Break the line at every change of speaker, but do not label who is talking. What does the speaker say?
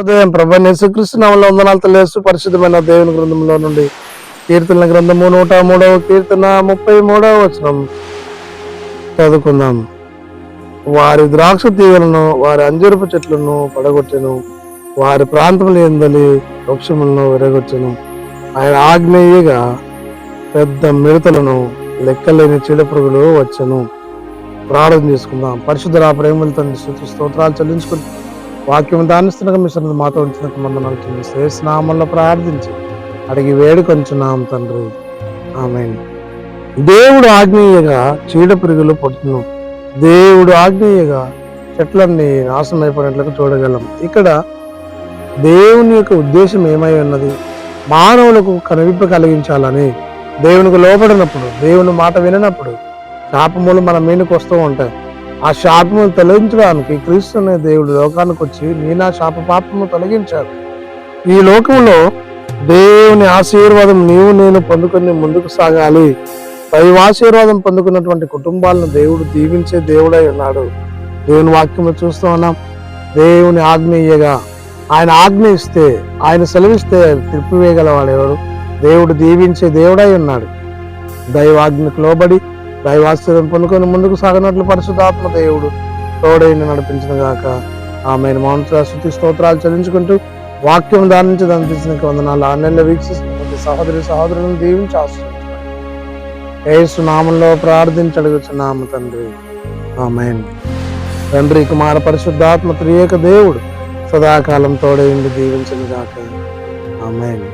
ఉదయం ప్రభు యేసుక్రీస్తు నామములో వందనాలు తెలియజేస్తూ పరిశుద్ధమైన దేవుని గ్రంథంలో నుండి కీర్తన గ్రంథము 103వ కీర్తన 33వ వచనం చదువుకుందాం. వారి ద్రాక్ష తీగలను వారి అంజూరపు చెట్లను పడగొట్టెను, వారి ప్రాంతములు ఎందలి వృక్షములను విరగొచ్చెను. ఆయన ఆగ్నేయగా పెద్ద మిడతలను లెక్కలేని చీడపురుగులు వచ్చెను. ప్రార్థన చేసుకుందాం. పరిశుద్ధ ప్రేమల తండ్రి స్తుతి స్తోత్రాలు చెల్లించుకుంటూ వాక్యం దానిస్తున్న మిశ్రమ మాతో ఉంచిన మందనాలు శ్రేష్నామంలో ప్రార్థించి అడిగి వేడుకొంచున్నాం తండ్రి, ఆమేన్. దేవుడు ఆగ్నేయగా చీడపురుగులు పుట్టును, దేవుడు ఆగ్నేయగా చెట్లన్నీ నాశనం అయిపోయినట్లుగా చూడగలం. ఇక్కడ దేవుని యొక్క ఉద్దేశం ఏమై ఉన్నది? మానవులకు కనువిప్పు కలిగించాలని. దేవునికి లోపడినప్పుడు, దేవుని మాట విననప్పుడు శాపములు మన మీదకి వస్తూ ఉంటాయి. ఆ శాపములు తొలగించడానికి క్రీస్తు అనే దేవుడు లోకానికి వచ్చి నా శాప పాపము తొలగించాడు. ఈ లోకంలో దేవుని ఆశీర్వాదం నీవు నేను పొందుకొని ముందుకు సాగాలి. దైవాశీర్వాదం పొందుకున్నటువంటి కుటుంబాలను దేవుడు దీవించే దేవుడై ఉన్నాడు. దేవుని వాక్యము చూస్తూ ఉన్నాం. దేవుని ఆజ్ఞయ్యగా, ఆయన ఆజ్ఞ ఇస్తే, ఆయన సెలవిస్తే తిప్పివేయగలవాడు ఎవరు? దేవుడు దీవించే దేవుడై ఉన్నాడు. దైవాజ్ఞకు లోబడి దైవాశీర్వాదం పొందుకొని ముందుకు సాగినట్లు పరిశుద్ధాత్మ దేవుడు తోడైన నడిపించిన గాక. ఆమెను మౌన స్తుతి స్తోత్రాలు చెల్లించుకుంటూ వాక్యం దాని నుంచి అందించిన వందనాలు. ఆన్లైన్లో వీక్షిస్తున్న సహోదరి సహోదరులను దీవించి ఆశీర్వదించండి. యేసు నామములో ప్రార్థించడుగుచున్నాము తండ్రి, ఆమేన్. తండ్రి కుమార పరిశుద్ధాత్మ త్రియేక దేవుడు సదాకాలం తోడైండి దీవించిన గాక. ఆమేన్.